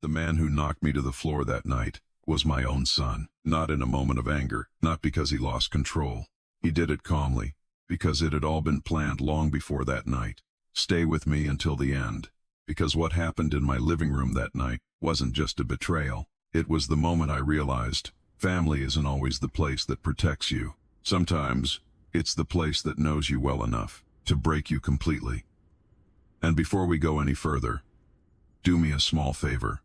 The man who knocked me to the floor that night was my own son, not in a moment of anger, not because he lost control. He did it calmly, because it had all been planned long before that night. Stay with me until the end, because what happened in my living room that night wasn't just a betrayal. It was the moment I realized family isn't always the place that protects you. Sometimes it's the place that knows you well enough to break you completely. And before we go any further, do me a small favor.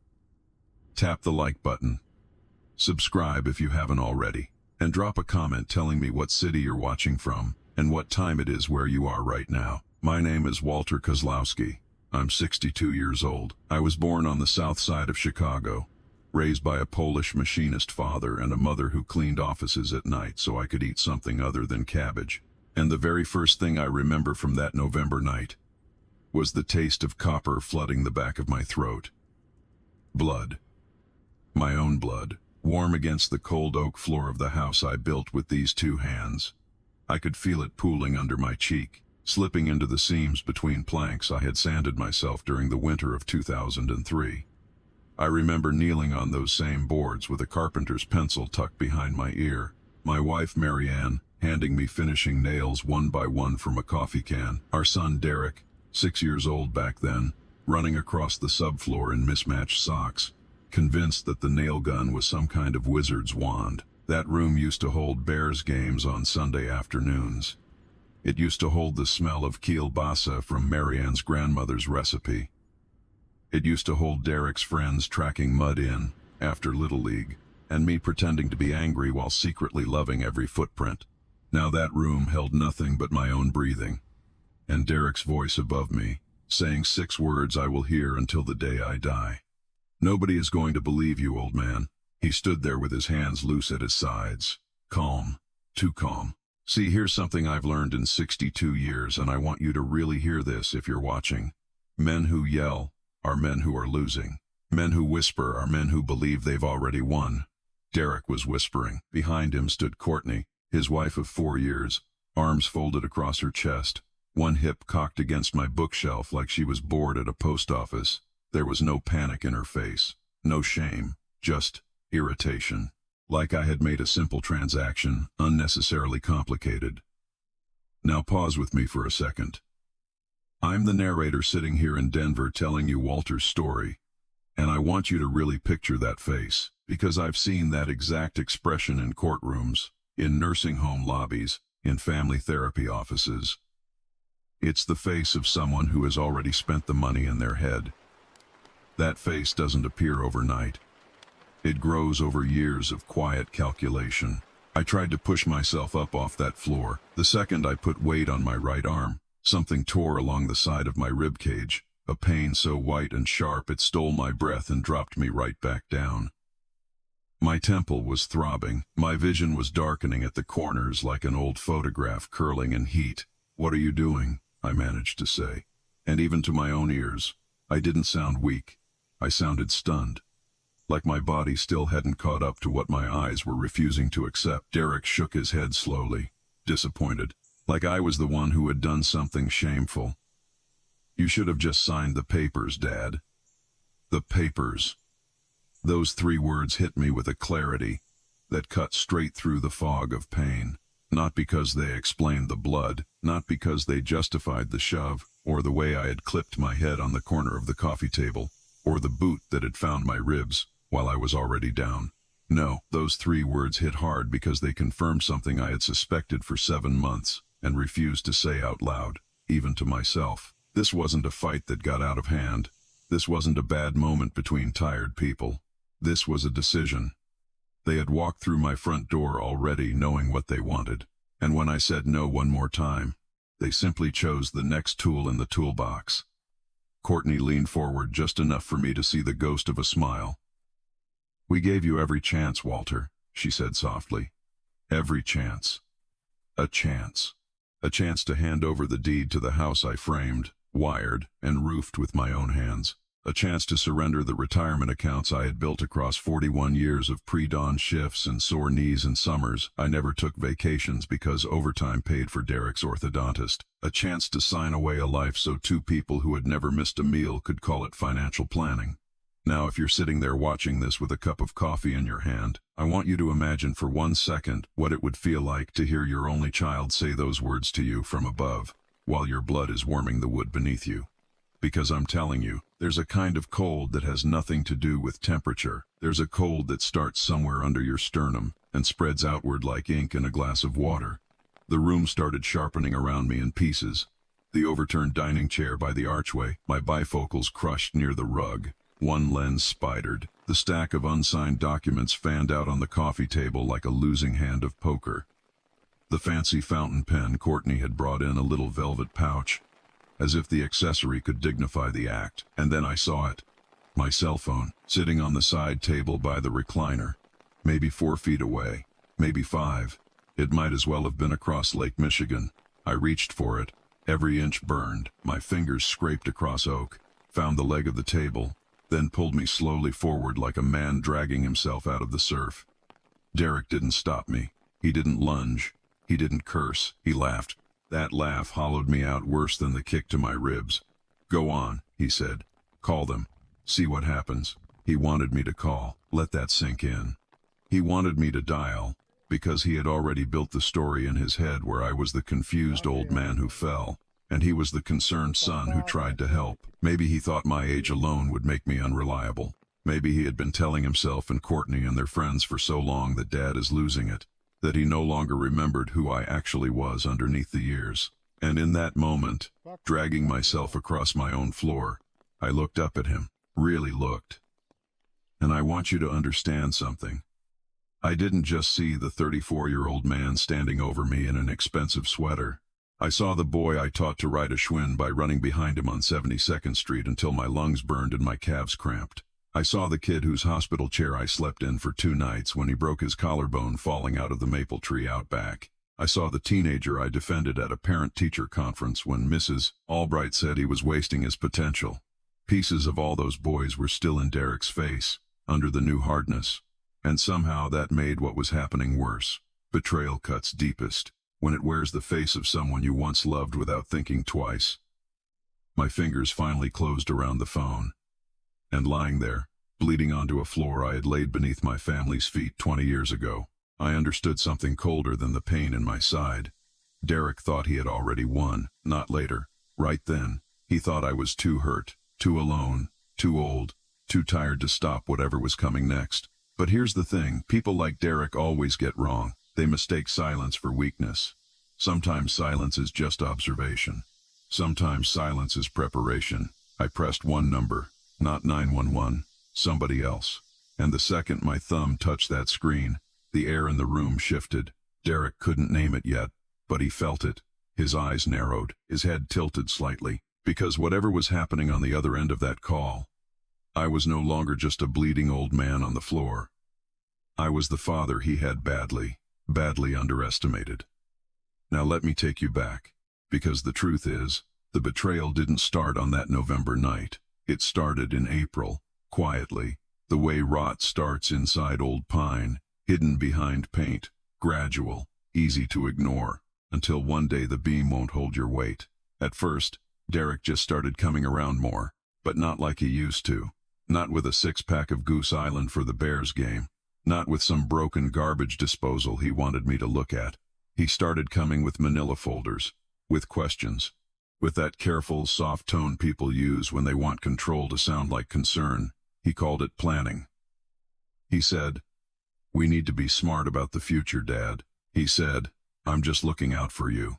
Tap the like button, subscribe if you haven't already, and drop a comment telling me what city you're watching from and what time it is where you are right now. My name is Walter Kozlowski. I'm 62 years old. I was born on the south side of Chicago, raised by a Polish machinist father and a mother who cleaned offices at night so I could eat something other than cabbage. And the very first thing I remember from that November night was the taste of copper flooding the back of my throat. Blood. My own blood, warm against the cold oak floor of the house I built with these two hands. I could feel it pooling under my cheek, slipping into the seams between planks I had sanded myself during the winter of 2003. I remember kneeling on those same boards with a carpenter's pencil tucked behind my ear, my wife Marianne handing me finishing nails one by one from a coffee can, our son Derek, 6 years old back then, running across the subfloor in mismatched socks, convinced that the nail gun was some kind of wizard's wand. That room used to hold Bears games on Sunday afternoons. It used to hold the smell of kielbasa from Marianne's grandmother's recipe. It used to hold Derek's friends tracking mud in after Little League, and me pretending to be angry while secretly loving every footprint. Now that room held nothing but my own breathing, and Derek's voice above me, saying 6 words I will hear until the day I die. Nobody is going to believe you, old man. He stood there with his hands loose at his sides, calm, too calm. See, here's something I've learned in 62 years, and I want you to really hear this if you're watching. Men who yell are men who are losing. Men who whisper are men who believe they've already won. Derek was whispering. Behind him stood Courtney, his wife of 4 years, arms folded across her chest, one hip cocked against my bookshelf like she was bored at a post office. There was no panic in her face, no shame, just irritation. Like I had made a simple transaction unnecessarily complicated. Now pause with me for a second. I'm the narrator sitting here in Denver telling you Walter's story, and I want you to really picture that face, because I've seen that exact expression in courtrooms, in nursing home lobbies, in family therapy offices. It's the face of someone who has already spent the money in their head. That face doesn't appear overnight. It grows over years of quiet calculation. I tried to push myself up off that floor. The second I put weight on my right arm, something tore along the side of my rib cage, a pain so white and sharp it stole my breath and dropped me right back down. My temple was throbbing. My vision was darkening at the corners like an old photograph curling in heat. "What are you doing?" I managed to say. And even to my own ears, I didn't sound weak. I sounded stunned. Like my body still hadn't caught up to what my eyes were refusing to accept. Derek shook his head slowly, disappointed, like I was the one who had done something shameful. "You should have just signed the papers, Dad." The papers. Those 3 words hit me with a clarity that cut straight through the fog of pain. Not because they explained the blood, not because they justified the shove, or the way I had clipped my head on the corner of the coffee table, or the boot that had found my ribs while I was already down. No, those 3 words hit hard because they confirmed something I had suspected for 7 months and refused to say out loud, even to myself. This wasn't a fight that got out of hand. This wasn't a bad moment between tired people. This was a decision. They had walked through my front door already knowing what they wanted, and when I said no one more time, they simply chose the next tool in the toolbox. Courtney leaned forward just enough for me to see the ghost of a smile. "We gave you every chance, Walter," she said softly. "Every chance. A chance. A chance to hand over the deed to the house I framed, wired, and roofed with my own hands. A chance to surrender the retirement accounts I had built across 41 years of pre-dawn shifts and sore knees and summers. I never took vacations because overtime paid for Derek's orthodontist. A chance to sign away a life so 2 people who had never missed a meal could call it financial planning. Now, if you're sitting there watching this with a cup of coffee in your hand, I want you to imagine for 1 second what it would feel like to hear your only child say those words to you from above, while your blood is warming the wood beneath you. Because I'm telling you, there's a kind of cold that has nothing to do with temperature. There's a cold that starts somewhere under your sternum and spreads outward like ink in a glass of water. The room started sharpening around me in pieces. The overturned dining chair by the archway, my bifocals crushed near the rug. One lens spidered. The stack of unsigned documents fanned out on the coffee table like a losing hand of poker. The fancy fountain pen Courtney had brought in a little velvet pouch, as if the accessory could dignify the act. And then I saw it. My cell phone, sitting on the side table by the recliner. Maybe 4 feet away, maybe 5. It might as well have been across Lake Michigan. I reached for it. Every inch burned. My fingers scraped across oak, found the leg of the table, then pulled me slowly forward like a man dragging himself out of the surf. Derek didn't stop me. He didn't lunge. He didn't curse. He laughed. That laugh hollowed me out worse than the kick to my ribs. "Go on," he said. "Call them. See what happens." He wanted me to call. Let that sink in. He wanted me to dial, because he had already built the story in his head where I was the confused old man who fell, and he was the concerned son who tried to help. Maybe he thought my age alone would make me unreliable. Maybe he had been telling himself and Courtney and their friends for so long that Dad is losing it, that he no longer remembered who I actually was underneath the years. And in that moment, dragging myself across my own floor, I looked up at him, really looked. And I want you to understand something. I didn't just see the 34-year-old man standing over me in an expensive sweater. I saw the boy I taught to ride a Schwinn by running behind him on 72nd Street until my lungs burned and my calves cramped. I saw the kid whose hospital chair I slept in for 2 nights when he broke his collarbone falling out of the maple tree out back. I saw the teenager I defended at a parent-teacher conference when Mrs. Albright said he was wasting his potential. Pieces of all those boys were still in Derek's face, under the new hardness. And somehow that made what was happening worse. Betrayal cuts deepest when it wears the face of someone you once loved without thinking twice. My fingers finally closed around the phone. And lying there, bleeding onto a floor I had laid beneath my family's feet 20 years ago, I understood something colder than the pain in my side. Derek thought he had already won, not later. Right then, he thought I was too hurt, too alone, too old, too tired to stop whatever was coming next. But here's the thing, people like Derek always get wrong. They mistake silence for weakness. Sometimes silence is just observation. Sometimes silence is preparation. I pressed one number, not 911, somebody else. And the second my thumb touched that screen, the air in the room shifted. Derek couldn't name it yet, but he felt it. His eyes narrowed, his head tilted slightly, because whatever was happening on the other end of that call, I was no longer just a bleeding old man on the floor. I was the father he had badly underestimated. Now let me take you back, because the truth is, the betrayal didn't start on that November night. It started in April, quietly, the way rot starts inside old pine, hidden behind paint, gradual, easy to ignore, until one day the beam won't hold your weight. At first, Derek just started coming around more, but not like he used to. Not with a 6-pack of Goose Island for the Bears game. Not with some broken garbage disposal he wanted me to look at. He started coming with manila folders, with questions, with that careful, soft tone people use when they want control to sound like concern. He called it planning. He said, "We need to be smart about the future, Dad." He said, "I'm just looking out for you."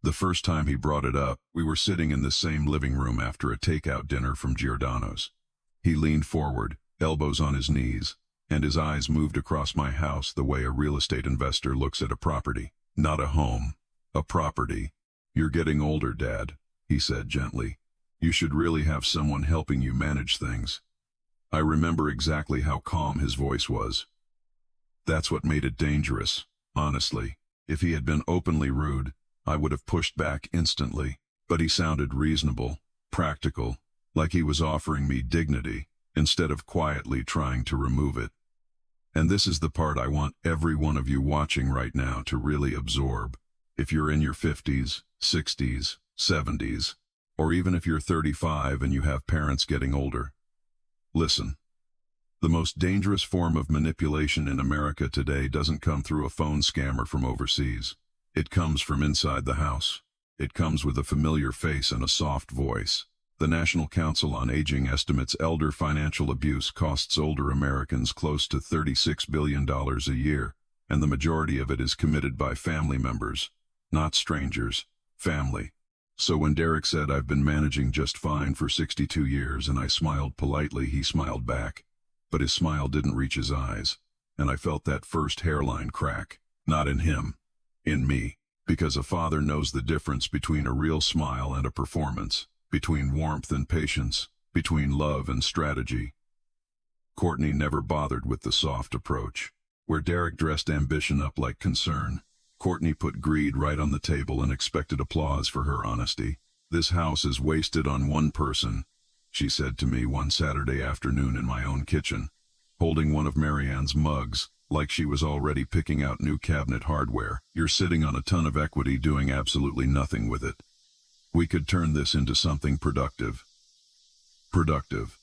The first time he brought it up, we were sitting in the same living room after a takeout dinner from Giordano's. He leaned forward, elbows on his knees, and his eyes moved across my house the way a real estate investor looks at a property. Not a home, a property. "You're getting older, Dad," he said gently. "You should really have someone helping you manage things." I remember exactly how calm his voice was. That's what made it dangerous, honestly. If he had been openly rude, I would have pushed back instantly. But he sounded reasonable, practical, like he was offering me dignity, instead of quietly trying to remove it. And this is the part I want every one of you watching right now to really absorb. If you're in your 50s, 60s, 70s, or even if you're 35 and you have parents getting older, Listen. The most dangerous form of manipulation in America today doesn't come through a phone scammer from overseas. It comes from inside the house. It comes with a familiar face and a soft voice. The National Council on Aging estimates elder financial abuse costs older Americans close to $36 billion a year, and the majority of it is committed by family members, not strangers, family. So when Derek said, "I've been managing just fine for 62 years, and I smiled politely," he smiled back. But his smile didn't reach his eyes, and I felt that first hairline crack. Not in him, in me. Because a father knows the difference between a real smile and a performance, between warmth and patience, between love and strategy. Courtney never bothered with the soft approach. Where Derek dressed ambition up like concern, Courtney put greed right on the table and expected applause for her honesty. "This house is wasted on one person," she said to me one Saturday afternoon in my own kitchen, holding one of Marianne's mugs, like she was already picking out new cabinet hardware. "You're sitting on a ton of equity doing absolutely nothing with it. We could turn this into something productive." Productive.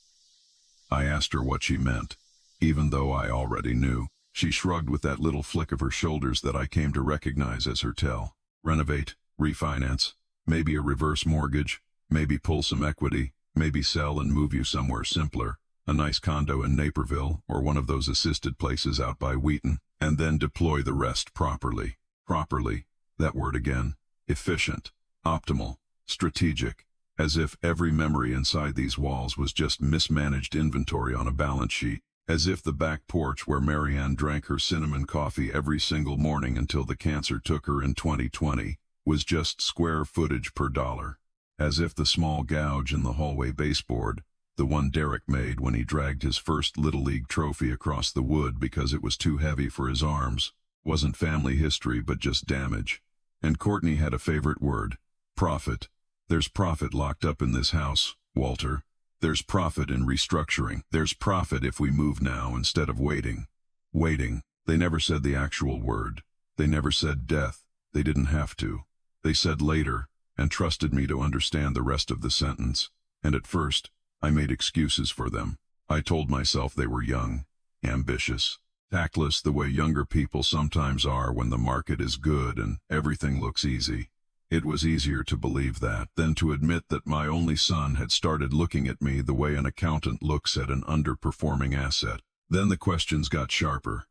I asked her what she meant, even though I already knew. She shrugged with that little flick of her shoulders that I came to recognize as her tell. Renovate, refinance, maybe a reverse mortgage, maybe pull some equity, maybe sell and move you somewhere simpler, a nice condo in Naperville or one of those assisted places out by Wheaton, and then deploy the rest properly. Properly, that word again. Efficient, optimal, strategic, as if every memory inside these walls was just mismanaged inventory on a balance sheet, as if the back porch where Marianne drank her cinnamon coffee every single morning until the cancer took her in 2020 was just square footage per dollar, as if the small gouge in the hallway baseboard, the one Derek made when he dragged his first Little League trophy across the wood because it was too heavy for his arms, wasn't family history but just damage. And Courtney had a favorite word: profit. "There's profit locked up in this house, Walter. There's profit in restructuring. There's profit if we move now instead of waiting." Waiting. They never said the actual word. They never said death. They didn't have to. They said later, and trusted me to understand the rest of the sentence. And at first, I made excuses for them. I told myself they were young, ambitious, tactless the way younger people sometimes are when the market is good and everything looks easy. It was easier to believe that than to admit that my only son had started looking at me the way an accountant looks at an underperforming asset. Then the questions got sharper.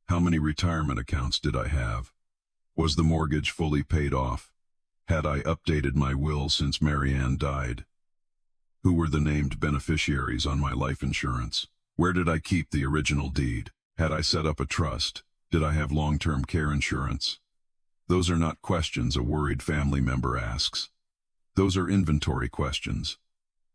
How many retirement accounts did I have? Was the mortgage fully paid off? Had I updated my will since Marianne died? Who were the named beneficiaries on my life insurance? Where did I keep the original deed? Had I set up a trust? Did I have long-term care insurance? Those are not questions a worried family member asks. Those are inventory questions.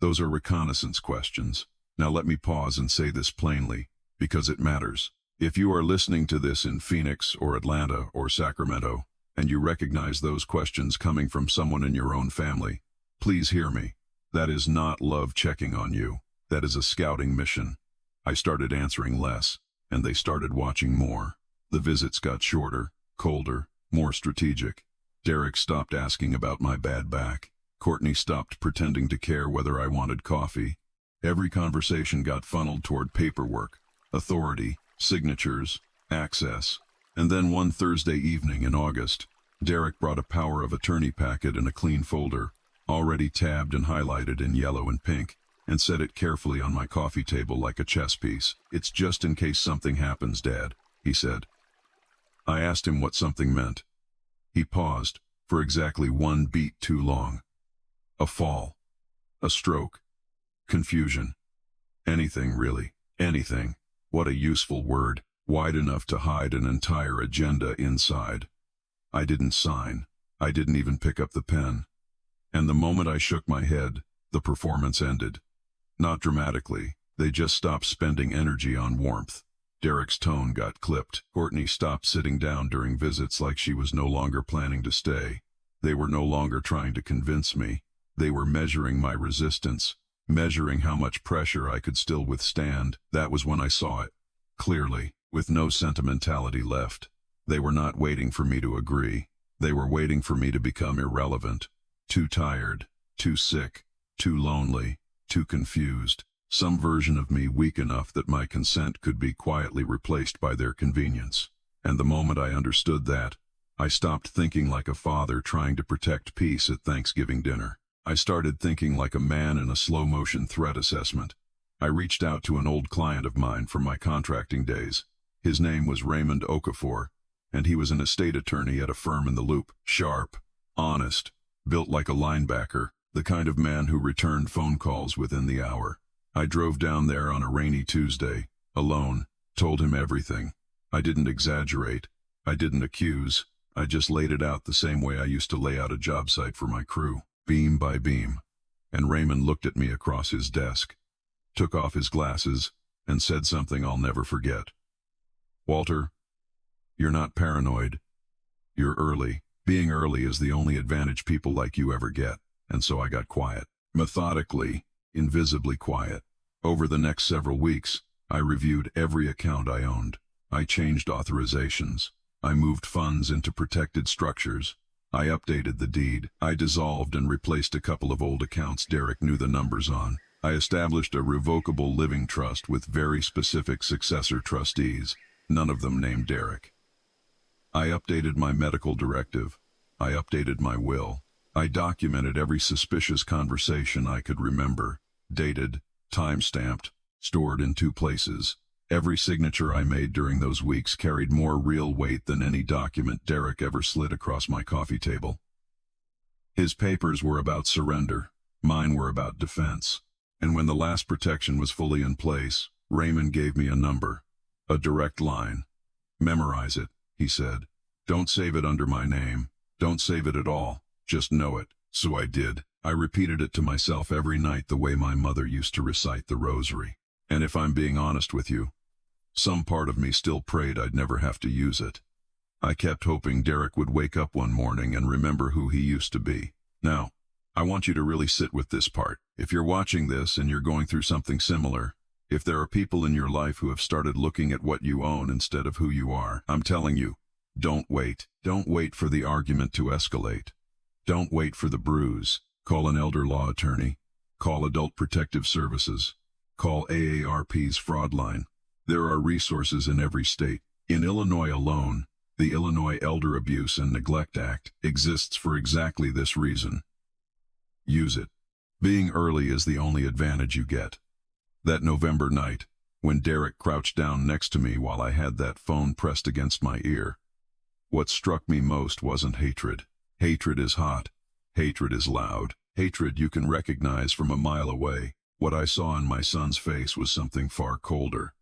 Those are reconnaissance questions. Now let me pause and say this plainly, because it matters. If you are listening to this in Phoenix or Atlanta or Sacramento, and you recognize those questions coming from someone in your own family, please hear me. That is not love checking on you. That is a scouting mission. I started answering less, and they started watching more. The visits got shorter, colder, more strategic. Derek stopped asking about my bad back. Courtney stopped pretending to care whether I wanted coffee. Every conversation got funneled toward paperwork, authority, signatures, access. And then one Thursday evening in August, Derek brought a power of attorney packet in a clean folder, already tabbed and highlighted in yellow and pink, and set it carefully on my coffee table like a chess piece. "It's just in case something happens, Dad," he said. I asked him what something meant. He paused, for exactly one beat too long. A fall. A stroke. Confusion. Anything, really. Anything. What a useful word, wide enough to hide an entire agenda inside. I didn't sign. I didn't even pick up the pen. And the moment I shook my head, the performance ended. Not dramatically. They just stopped spending energy on warmth. Derek's tone got clipped. Courtney stopped sitting down during visits like she was no longer planning to stay. They were no longer trying to convince me. They were measuring my resistance, measuring how much pressure I could still withstand. That was when I saw it. Clearly, with no sentimentality left. They were not waiting for me to agree. They were waiting for me to become irrelevant. Too tired, too sick, too lonely, too confused. some version of me weak enough that my consent could be quietly replaced by their convenience. And the moment I understood that, I stopped thinking like a father trying to protect peace at Thanksgiving dinner. I started thinking like a man in a slow-motion threat assessment. I reached out to an old client of mine from my contracting days. His name was Raymond Okafor, and he was an estate attorney at a firm in the Loop. Sharp, honest, built like a linebacker, the kind of man who returned phone calls within the hour. I drove down there on a rainy Tuesday, alone, told him everything. I didn't exaggerate. I didn't accuse. I just laid it out the same way I used to lay out a job site for my crew, beam by beam. And Raymond looked at me across his desk, took off his glasses, and said something I'll never forget. "Walter, you're not paranoid. You're early. Being early is the only advantage people like you ever get." And so I got quiet. Methodically, invisibly quiet. Over the next several weeks, I reviewed every account I owned. I changed authorizations. I moved funds into protected structures. I updated the deed. I dissolved and replaced a couple of old accounts Derek knew the numbers on. I established a revocable living trust with very specific successor trustees, none of them named Derek. I updated my medical directive. I updated my will. I documented every suspicious conversation I could remember, dated, time-stamped, stored in 2 places. Every signature I made during those weeks carried more real weight than any document Derek ever slid across my coffee table. His papers were about surrender. Mine were about defense. And when the last protection was fully in place, Raymond gave me a number, a direct line. "Memorize it," he said. "Don't save it under my name. Don't save it at all. Just know it." So I did. I repeated it to myself every night the way my mother used to recite the rosary. And if I'm being honest with you, some part of me still prayed I'd never have to use it. I kept hoping Derek would wake up one morning and remember who he used to be. Now, I want you to really sit with this part. If you're watching this and you're going through something similar, if there are people in your life who have started looking at what you own instead of who you are, I'm telling you, don't wait. Don't wait for the argument to escalate. Don't wait for the bruise. Call an elder law attorney. Call Adult Protective Services. Call AARP's fraud line. There are resources in every state. In Illinois alone, the Illinois Elder Abuse and Neglect Act exists for exactly this reason. Use it. Being early is the only advantage you get. That November night, when Derek crouched down next to me while I had that phone pressed against my ear, what struck me most wasn't hatred. Hatred is hot. Hatred is loud. Hatred you can recognize from a mile away. What I saw in my son's face was something far colder.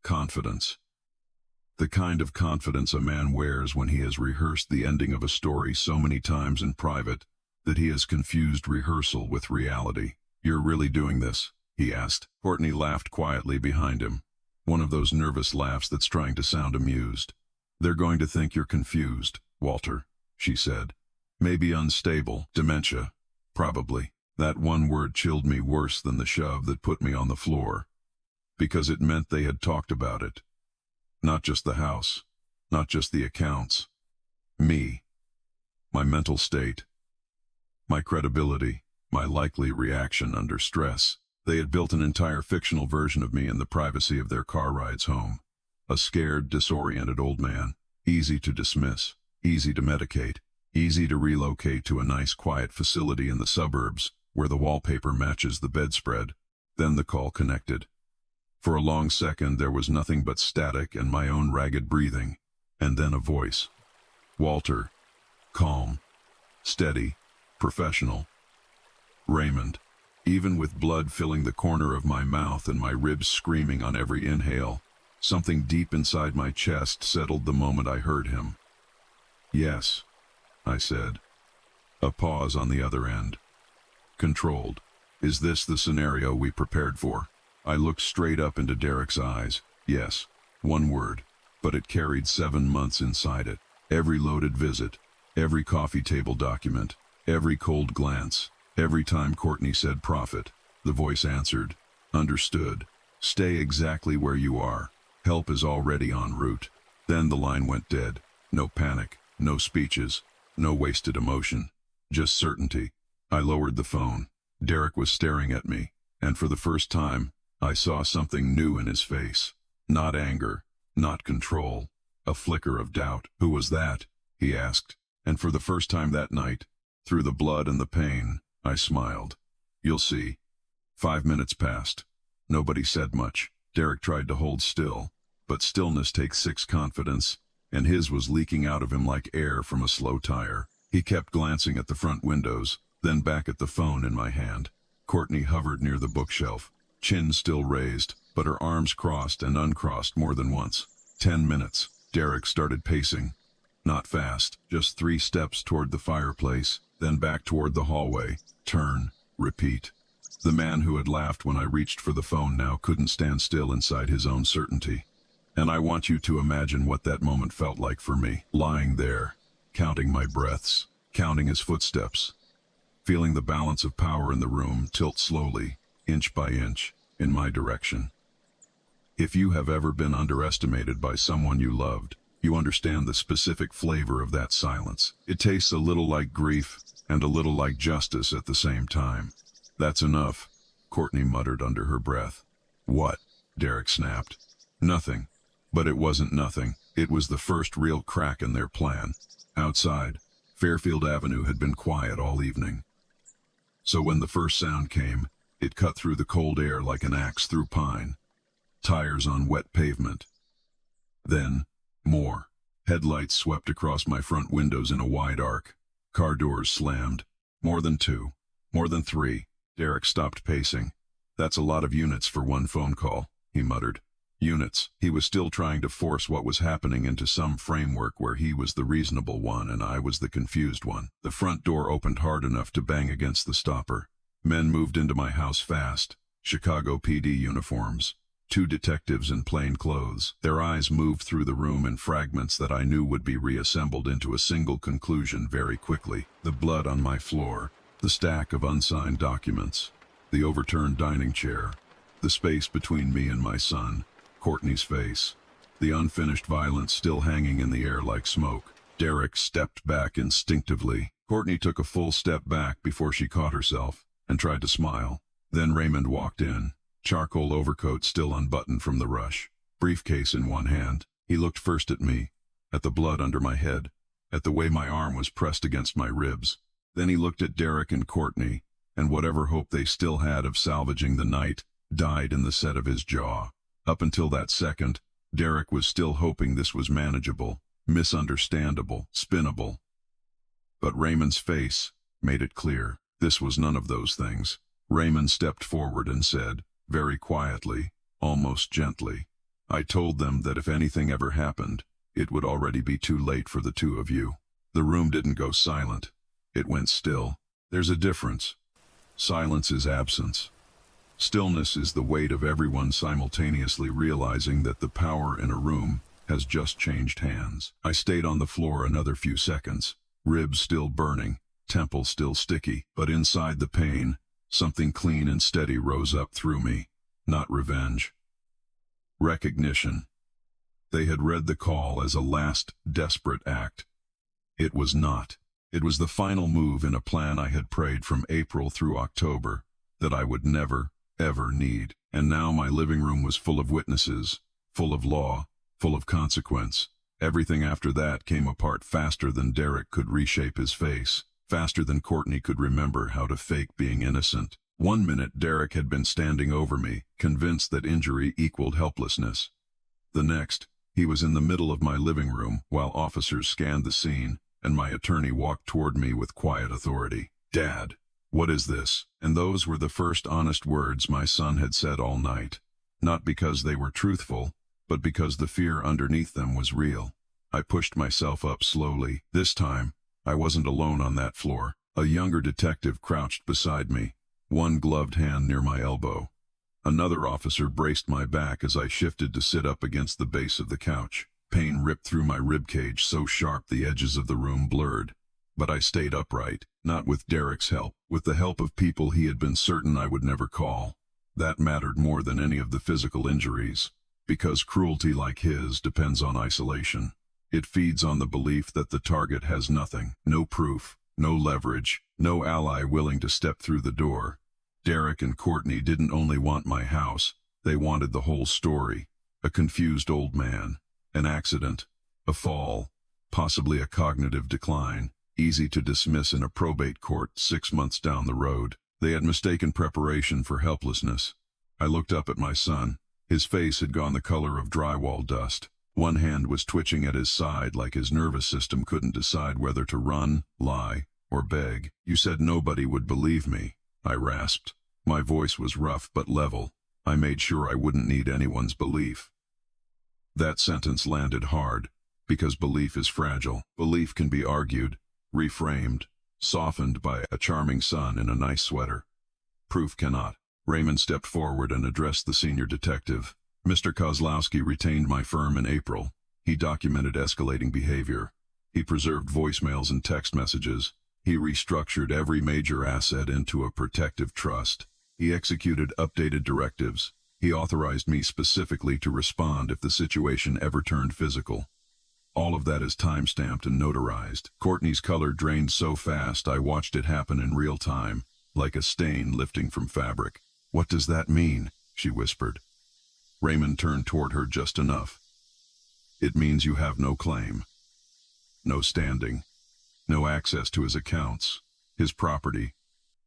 Confidence. The kind of confidence a man wears when he has rehearsed the ending of a story so many times in private that he has confused rehearsal with reality. "You're really doing this?" he asked. Courtney laughed quietly behind him, one of those nervous laughs that's trying to sound amused. "They're going to think you're confused, Walter," she said. "Maybe unstable, dementia, probably." That one word chilled me worse than the shove that put me on the floor, because it meant they had talked about it. Not just the house, not just the accounts. Me. My mental state. My credibility. My likely reaction under stress. They had built an entire fictional version of me in the privacy of their car rides home. A scared, disoriented old man. Easy to dismiss. Easy to medicate. Easy to relocate to a nice quiet facility in the suburbs where the wallpaper matches the bedspread. Then the call connected. For a long second there was nothing but static and my own ragged breathing, and then a voice. "Walter." Calm. Steady. Professional. "Raymond." Even with blood filling the corner of my mouth and my ribs screaming on every inhale, something deep inside my chest settled the moment I heard him. "Yes," I said. A pause on the other end. Controlled. "Is this the scenario we prepared for?" I looked straight up into Derek's eyes. Yes, one word, but it carried 7 months inside it. Every loaded visit, every coffee table document, every cold glance, every time Courtney said profit, the voice answered, "Understood. Stay exactly where you are. Help is already en route." Then the line went dead. No panic, no speeches, no wasted emotion, just certainty. I lowered the phone. Derek was staring at me, and for the first time, I saw something new in his face. Not anger, not control, a flicker of doubt. "Who was that?" he asked. And for the first time that night, through the blood and the pain, I smiled. "You'll see." 5 minutes passed. Nobody said much. Derek tried to hold still, but stillness takes 6 confidence, and his was leaking out of him like air from a slow tire. He kept glancing at the front windows, then back at the phone in my hand. Courtney hovered near the bookshelf, chin still raised, but her arms crossed and uncrossed more than once. 10 minutes. Derek started pacing. Not fast, just 3 steps toward the fireplace, then back toward the hallway. Turn, repeat. The man who had laughed when I reached for the phone now couldn't stand still inside his own certainty. And I want you to imagine what that moment felt like for me, lying there, counting my breaths, counting his footsteps, feeling the balance of power in the room tilt slowly, inch by inch, in my direction. If you have ever been underestimated by someone you loved, you understand the specific flavor of that silence. It tastes a little like grief and a little like justice at the same time. "That's enough," Courtney muttered under her breath. "What?" Derek snapped. "Nothing." But it wasn't nothing. It was the first real crack in their plan. Outside, Fairfield Avenue had been quiet all evening. So when the first sound came, it cut through the cold air like an axe through pine. Tires on wet pavement. Then, more. Headlights swept across my front windows in a wide arc. Car doors slammed. More than 2. More than 3. Derek stopped pacing. "That's a lot of units for one phone call," he muttered. Units. He was still trying to force what was happening into some framework where he was the reasonable one and I was the confused one. The front door opened hard enough to bang against the stopper. Men moved into my house fast. Chicago PD uniforms. 2 detectives in plain clothes. Their eyes moved through the room in fragments that I knew would be reassembled into a single conclusion very quickly. The blood on my floor. The stack of unsigned documents. The overturned dining chair. The space between me and my son. Courtney's face. The unfinished violence still hanging in the air like smoke. Derek stepped back instinctively. Courtney took a full step back before she caught herself and tried to smile. Then Raymond walked in, charcoal overcoat still unbuttoned from the rush, briefcase in one hand. He looked first at me, at the blood under my head, at the way my arm was pressed against my ribs. Then he looked at Derek and Courtney, and whatever hope they still had of salvaging the night died in the set of his jaw. Up until that second, Derek was still hoping this was manageable, misunderstandable, spinnable. But Raymond's face made it clear this was none of those things. Raymond stepped forward and said, very quietly, almost gently, "I told them that if anything ever happened, it would already be too late for the 2 of you." The room didn't go silent. It went still. There's a difference. Silence is absence. Stillness is the weight of everyone simultaneously realizing that the power in a room has just changed hands. I stayed on the floor another few seconds, ribs still burning, temple still sticky, but inside the pain, something clean and steady rose up through me. Not revenge. Recognition. They had read the call as a last, desperate act. It was not. It was the final move in a plan I had prayed from April through October that I would never, ever need. And now my living room was full of witnesses, full of law, full of consequence. Everything after that came apart faster than Derek could reshape his face, faster than Courtney could remember how to fake being innocent. 1 minute Derek had been standing over me, convinced that injury equaled helplessness. The next, he was in the middle of my living room while officers scanned the scene, and my attorney walked toward me with quiet authority. "Dad, what is this?" And those were the first honest words my son had said all night. Not because they were truthful, but because the fear underneath them was real. I pushed myself up slowly. This time, I wasn't alone on that floor. A younger detective crouched beside me, one gloved hand near my elbow. Another officer braced my back as I shifted to sit up against the base of the couch. Pain ripped through my ribcage so sharp the edges of the room blurred. But I stayed upright, not with Derek's help, with the help of people he had been certain I would never call. That mattered more than any of the physical injuries, because cruelty like his depends on isolation. It feeds on the belief that the target has nothing, no proof, no leverage, no ally willing to step through the door. Derek and Courtney didn't only want my house, They wanted the whole story. A confused old man, an accident, a fall, possibly a cognitive decline, easy to dismiss in a probate court 6 months down the road. They had mistaken preparation for helplessness. I looked up at my son. His face had gone the color of drywall dust. One hand was twitching at his side like his nervous system couldn't decide whether to run, lie, or beg. "You said nobody would believe me," I rasped. My voice was rough but level. I made sure I wouldn't need anyone's belief. That sentence landed hard, because belief is fragile. Belief can be argued, reframed, softened by a charming son in a nice sweater. Proof cannot. Raymond stepped forward and addressed the senior detective. "Mr. Kozlowski retained my firm in April. He documented escalating behavior. He preserved voicemails and text messages. He restructured every major asset into a protective trust. He executed updated directives. He authorized me specifically to respond if the situation ever turned physical. All of that is time-stamped and notarized." Courtney's color drained so fast I watched it happen in real time, like a stain lifting from fabric. "What does that mean?" she whispered. Raymond turned toward her just enough. "It means you have no claim, no standing, no access to his accounts, his property,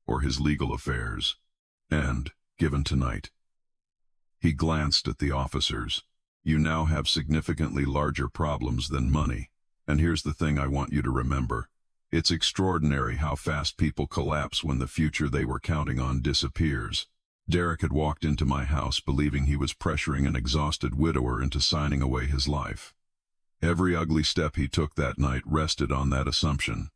or his legal affairs. And, given tonight." He glanced at the officers. "You now have significantly larger problems than money. And here's the thing I want you to remember. It's extraordinary how fast people collapse when the future they were counting on disappears." Derek had walked into my house believing he was pressuring an exhausted widower into signing away his life. Every ugly step he took that night rested on that assumption.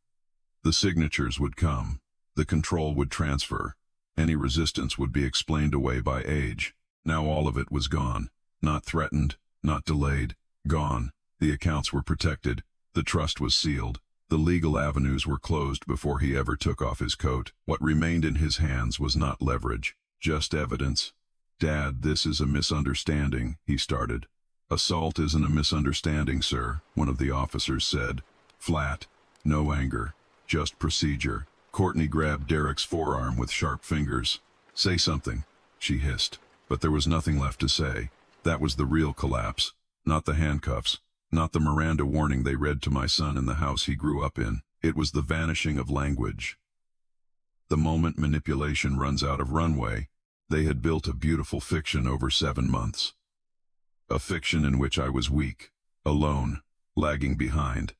The signatures would come. The control would transfer. Any resistance would be explained away by age. Now all of it was gone. Not threatened, not delayed. Gone. The accounts were protected. The trust was sealed. The legal avenues were closed before he ever took off his coat. What remained in his hands was not leverage, just evidence. "Dad, this is a misunderstanding," he started. "Assault isn't a misunderstanding, sir," one of the officers said. Flat. No anger. Just procedure. Courtney grabbed Derek's forearm with sharp fingers. "Say something," she hissed. But there was nothing left to say. That was the real collapse. Not the handcuffs. Not the Miranda warning they read to my son in the house he grew up in. It was the vanishing of language. The moment manipulation runs out of runway, they had built a beautiful fiction over 7 months. A fiction in which I was weak, alone, lagging behind.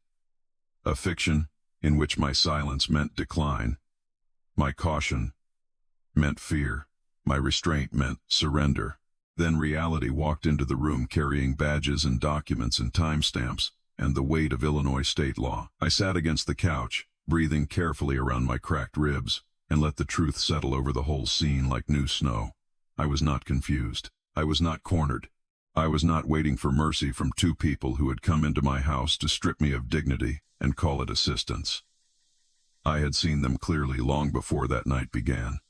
A fiction in which my silence meant decline. My caution meant fear. My restraint meant surrender. Then reality walked into the room carrying badges and documents and timestamps and the weight of Illinois state law. I sat against the couch, breathing carefully around my cracked ribs, and let the truth settle over the whole scene like new snow. I was not confused. I was not cornered. I was not waiting for mercy from 2 people who had come into my house to strip me of dignity and call it assistance. I had seen them clearly long before that night began.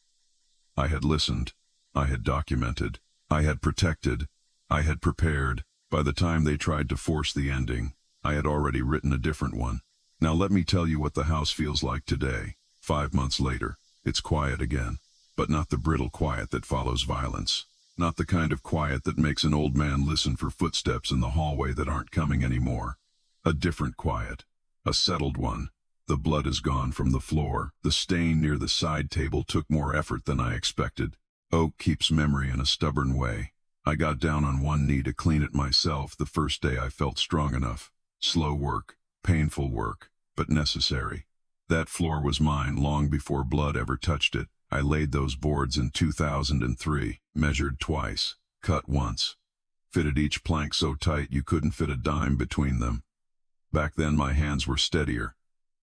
I had listened. I had documented. I had protected. I had prepared. By the time they tried to force the ending, I had already written a different one. Now let me tell you what the house feels like today. 5 months later, it's quiet again, but not the brittle quiet that follows violence. Not the kind of quiet that makes an old man listen for footsteps in the hallway that aren't coming anymore. A different quiet. A settled one. The blood is gone from the floor. The stain near the side table took more effort than I expected. Oak keeps memory in a stubborn way. I got down on one knee to clean it myself the first day I felt strong enough. Slow work, painful work, but necessary. That floor was mine long before blood ever touched it. I laid those boards in 2003, measured twice, cut once. Fitted each plank so tight you couldn't fit a dime between them. Back then my hands were steadier.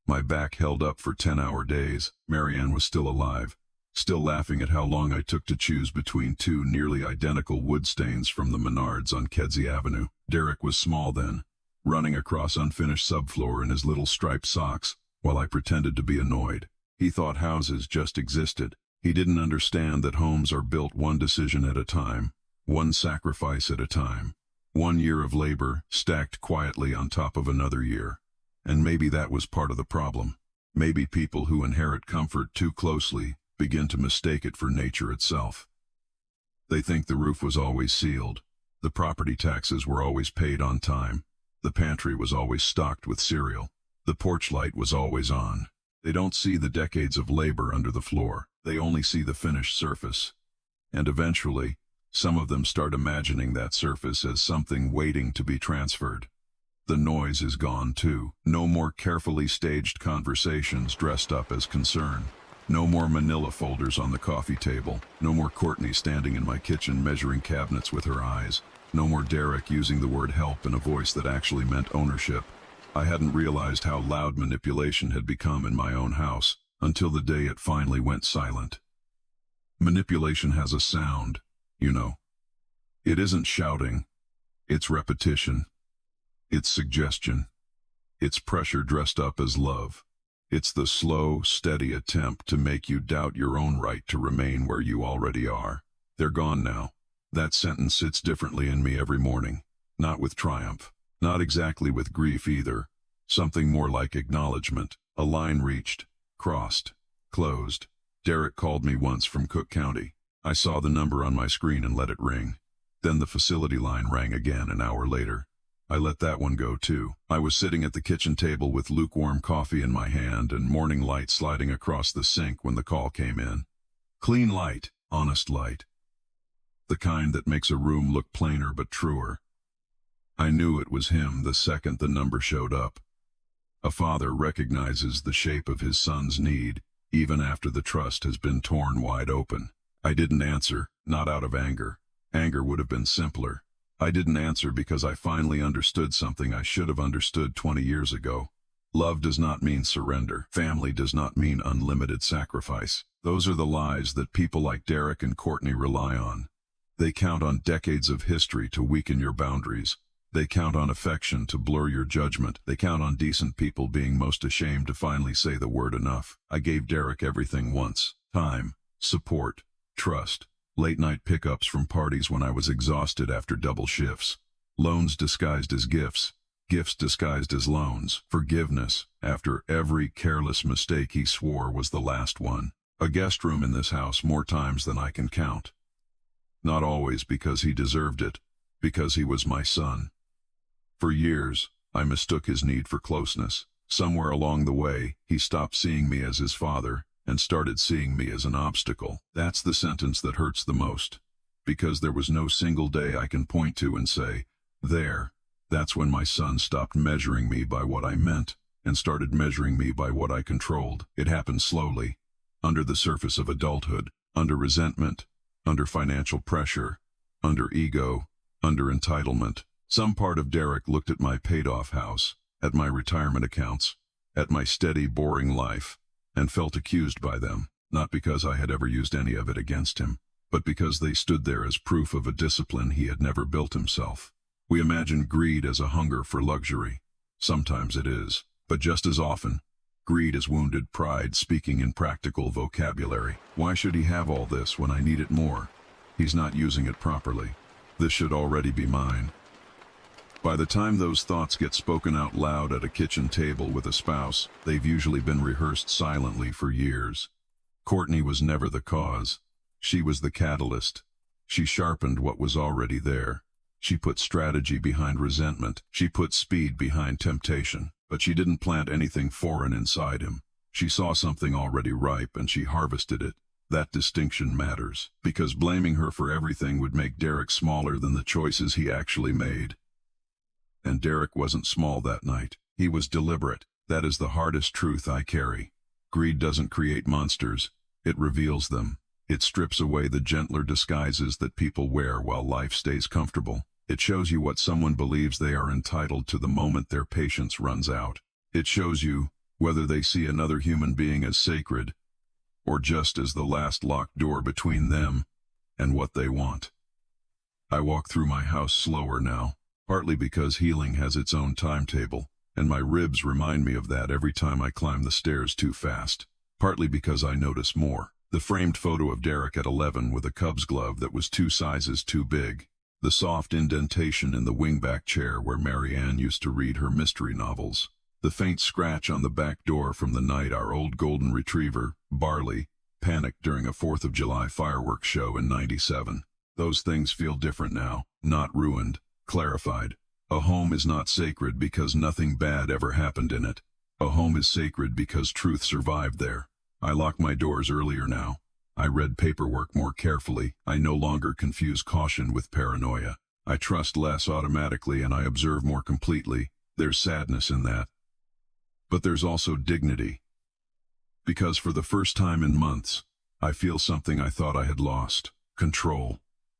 My back held up for 10-hour days. Marianne was still alive, still laughing at how long I took to choose between 2 nearly identical wood stains from the Menards on Kedzie Avenue. Derek was small then, running across unfinished subfloor in his little striped socks, while I pretended to be annoyed. He thought houses just existed. He didn't understand that homes are built one decision at a time, one sacrifice at a time. 1 year of labor stacked quietly on top of another year. And maybe that was part of the problem. Maybe people who inherit comfort too closely begin to mistake it for nature itself. They think the roof was always sealed, the property taxes were always paid on time, the pantry was always stocked with cereal, the porch light was always on. They don't see the decades of labor under the floor. They only see the finished surface. And eventually, some of them start imagining that surface as something waiting to be transferred. The noise is gone too. No more carefully staged conversations dressed up as concern. No more manila folders on the coffee table. No more Courtney standing in my kitchen measuring cabinets with her eyes. No more Derek using the word help in a voice that actually meant ownership. I hadn't realized how loud manipulation had become in my own house until the day it finally went silent. Manipulation has a sound, you know. It isn't shouting. It's repetition. It's suggestion. It's pressure dressed up as love. It's the slow, steady attempt to make you doubt your own right to remain where you already are. They're gone now. That sentence sits differently in me every morning. Not with triumph. Not exactly with grief either. Something more like acknowledgement. A line reached, crossed, closed. Derek called me once from Cook County. I saw the number on my screen and let it ring. Then the facility line rang again an hour later. I let that one go too. I was sitting at the kitchen table with lukewarm coffee in my hand and morning light sliding across the sink when the call came in. Clean light, honest light. The kind that makes a room look plainer but truer. I knew it was him the second the number showed up. A father recognizes the shape of his son's need, even after the trust has been torn wide open. I didn't answer, not out of anger. Anger would have been simpler. I didn't answer because I finally understood something I should have understood 20 years ago. Love does not mean surrender. Family does not mean unlimited sacrifice. Those are the lies that people like Derek and Courtney rely on. They count on decades of history to weaken your boundaries. They count on affection to blur your judgment. They count on decent people being most ashamed to finally say the word enough. I gave Derek everything once. Time, support, trust. Late-night pickups from parties when I was exhausted after double shifts. Loans disguised as gifts. Gifts disguised as loans. Forgiveness after every careless mistake he swore was the last one. A guest room in this house more times than I can count. Not always because he deserved it, because he was my son. For years, I mistook his need for closeness. Somewhere along the way, he stopped seeing me as his father and started seeing me as an obstacle. That's the sentence that hurts the most, because there was no single day I can point to and say, there, that's when my son stopped measuring me by what I meant and started measuring me by what I controlled. It happened slowly, under the surface of adulthood, under resentment, under financial pressure, under ego, under entitlement. Some part of Derek looked at my paid-off house, at my retirement accounts, at my steady, boring life, and felt accused by them, not because I had ever used any of it against him, but because they stood there as proof of a discipline he had never built himself. We imagine greed as a hunger for luxury. Sometimes it is, but just as often, greed is wounded pride speaking in practical vocabulary. Why should he have all this when I need it more? He's not using it properly. This should already be mine. By the time those thoughts get spoken out loud at a kitchen table with a spouse, they've usually been rehearsed silently for years. Courtney was never the cause. She was the catalyst. She sharpened what was already there. She put strategy behind resentment. She put speed behind temptation. But she didn't plant anything foreign inside him. She saw something already ripe and she harvested it. That distinction matters, because blaming her for everything would make Derek smaller than the choices he actually made. And Derek wasn't small that night. He was deliberate. That is the hardest truth I carry. Greed doesn't create monsters. It reveals them. It strips away the gentler disguises that people wear while life stays comfortable. It shows you what someone believes they are entitled to the moment their patience runs out. It shows you whether they see another human being as sacred or just as the last locked door between them and what they want. I walk through my house slower now, partly because healing has its own timetable, and my ribs remind me of that every time I climb the stairs too fast. Partly because I notice more. The framed photo of Derek at 11 with a Cubs glove that was 2 sizes too big. The soft indentation in the wingback chair where Mary Ann used to read her mystery novels. The faint scratch on the back door from the night our old golden retriever, Barley, panicked during a 4th of July fireworks show in '97. Those things feel different now, not ruined, clarified. A home is not sacred because nothing bad ever happened in it. A home is sacred because truth survived there. I lock my doors earlier now. I read paperwork more carefully. I no longer confuse caution with paranoia. I trust less automatically and I observe more completely. There's sadness in that. But there's also dignity. Because for the first time in months, I feel something I thought I had lost: control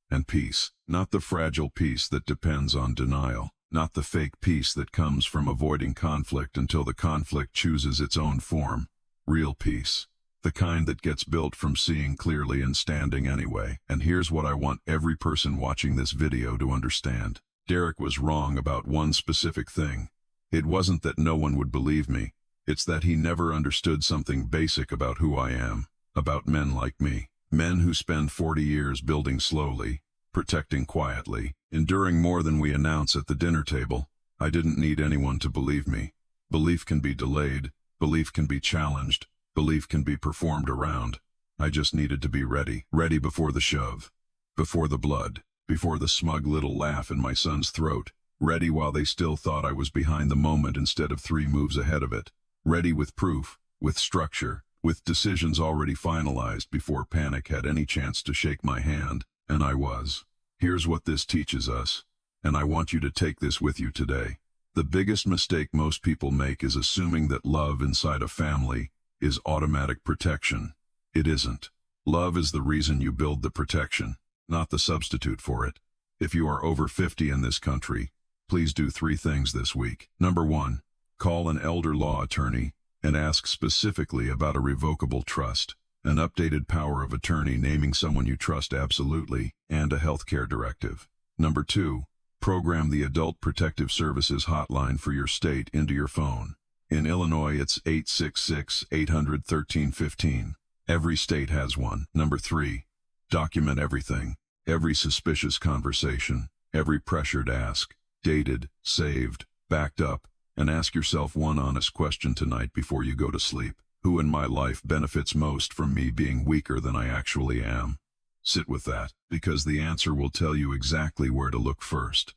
and peace. Not the fragile peace that depends on denial. Not the fake peace that comes from avoiding conflict until the conflict chooses its own form. Real peace. The kind that gets built from seeing clearly and standing anyway. And here's what I want every person watching this video to understand. Derek was wrong about one specific thing. It wasn't that no one would believe me. It's that he never understood something basic about who I am, about men like me. Men who spend 40 years building slowly, protecting quietly, enduring more than we announce at the dinner table. I didn't need anyone to believe me. Belief can be delayed, belief can be challenged, belief can be performed around. I just needed to be ready. Ready before the shove, before the blood, before the smug little laugh in my son's throat. Ready while they still thought I was behind the moment instead of 3 moves ahead of it. Ready with proof, with structure, with decisions already finalized before panic had any chance to shake my hand, and I was. Here's what this teaches us, and I want you to take this with you today. The biggest mistake most people make is assuming that love inside a family is automatic protection. It isn't. Love is the reason you build the protection, not the substitute for it. If you are over 50 in this country, please do 3 things this week. Number 1, call an elder law attorney and ask specifically about a revocable trust, an updated power of attorney naming someone you trust absolutely, and a healthcare directive. Number 2, program the Adult Protective Services hotline for your state into your phone. In Illinois, it's 866-800-1315. Every state has one. Number 3, document everything. Every suspicious conversation, every pressured ask, dated, saved, backed up, and ask yourself one honest question tonight before you go to sleep. Who in my life benefits most from me being weaker than I actually am? Sit with that, because the answer will tell you exactly where to look first.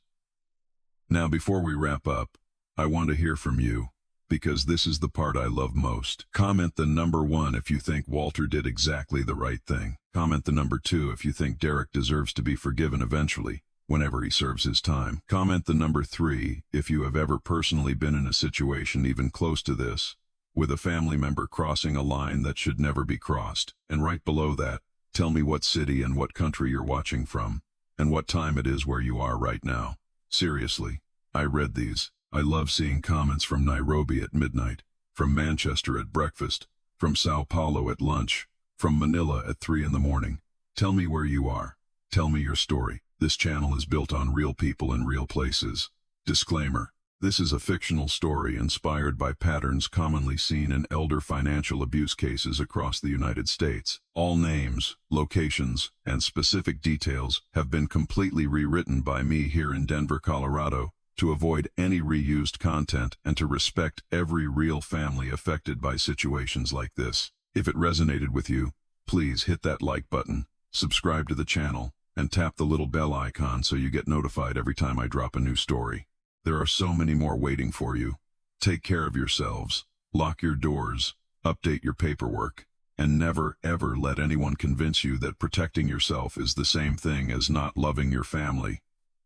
Now, before we wrap up, I want to hear from you, because this is the part I love most. Comment the number 1 if you think Walter did exactly the right thing. Comment the number 2 if you think Derek deserves to be forgiven eventually, whenever he serves his time. Comment the number 3 if you have ever personally been in a situation even close to this, with a family member crossing a line that should never be crossed. And right below that, tell me what city and what country you're watching from, and what time it is where you are right now. Seriously, I read these. I love seeing comments from Nairobi at midnight, from Manchester at breakfast, from Sao Paulo at lunch, from Manila at 3 in the morning. Tell me where you are. Tell me your story. This channel is built on real people in real places. Disclaimer: this is a fictional story inspired by patterns commonly seen in elder financial abuse cases across the United States. All names, locations, and specific details have been completely rewritten by me here in Denver, Colorado, to avoid any reused content and to respect every real family affected by situations like this. If it resonated with you, please hit that like button, subscribe to the channel, and tap the little bell icon so you get notified every time I drop a new story. There are so many more waiting for you. Take care of yourselves, lock your doors, update your paperwork, and never ever let anyone convince you that protecting yourself is the same thing as not loving your family.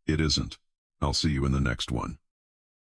It isn't. I'll see you in the next one.